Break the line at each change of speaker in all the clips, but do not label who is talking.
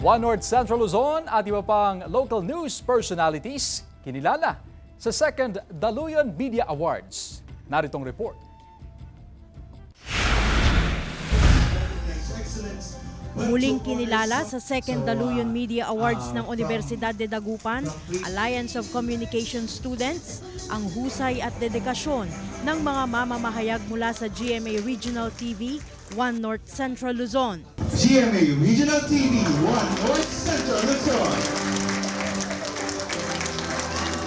One North Central Luzon at iba pang local news personalities kinilala sa second Daluyan Media Awards. Naritong report.
Muling kinilala sa second Daluyan Media Awards ng Universidad de Dagupan, Alliance of Communication Students, ang husay at dedikasyon ng mga mamamahayag mula sa GMA Regional TV, One North Central Luzon.
GMA Regional TV, One North Central Luzon.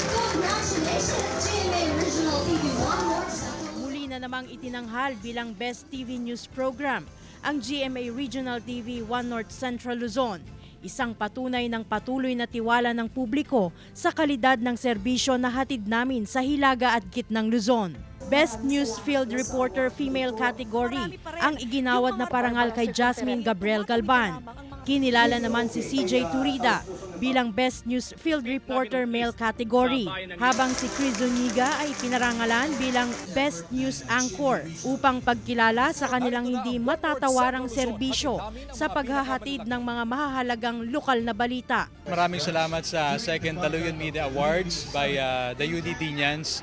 Congratulations, GMA Regional TV, One North Central.
Muli na namang itinanghal bilang Best TV News Program ang GMA Regional TV One North Central Luzon. Isang patunay ng patuloy na tiwala ng publiko sa kalidad ng serbisyo na hatid namin sa Hilaga at Gitnang Luzon. Best News Field Reporter Female Category ang iginawad na parangal kay Jasmine Gabriel Galban. Kinilala naman si CJ Turida bilang Best News Field Reporter Male Category, habang si Chris Zuniga ay pinarangalan bilang Best News Anchor upang pagkilala sa kanilang hindi matatawarang serbisyo sa paghahatid ng mga mahahalagang lokal na balita.
Maraming salamat sa Second Daluyan Media Awards by the UDD-nians.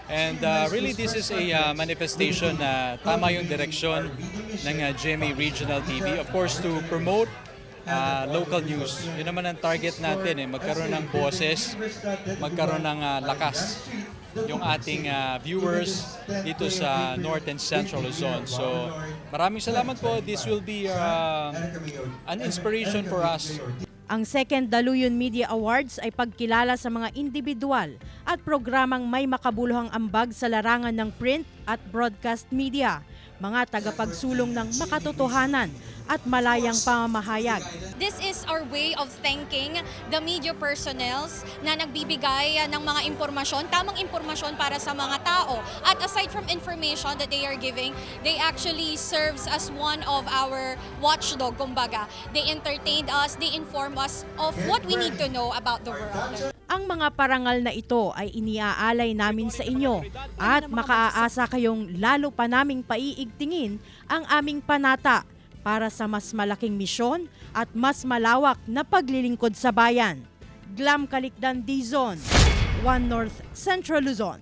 And really this is a manifestation na tama yung direksyon ng GMA Regional TV. Of course, to promote local news. Yun naman ang target natin, magkaroon ng boses, magkaroon ng lakas yung ating viewers dito sa North and Central Luzon. So maraming salamat po. This will be an inspiration for us.
Ang second Daluyan Media Awards ay pagkilala sa mga individual at programang may makabuluhang ambag sa larangan ng print at broadcast media, mga tagapagsulong ng makatotohanan at malayang pamamahayag.
This is our way of thanking the media personnels na nagbibigay ng mga impormasyon, tamang impormasyon para sa mga tao. At aside from information that they are giving, they actually serves as one of our watchdog, kumbaga. They entertained us, they inform us of what we need to know about the world.
Ang mga parangal na ito ay iniaalay namin sa inyo at makaaasa kayong lalo pa naming paiigtingin ang aming panata para sa mas malaking misyon at mas malawak na paglilingkod sa bayan. Glam Kalikdan, Dizon, One North Central Luzon.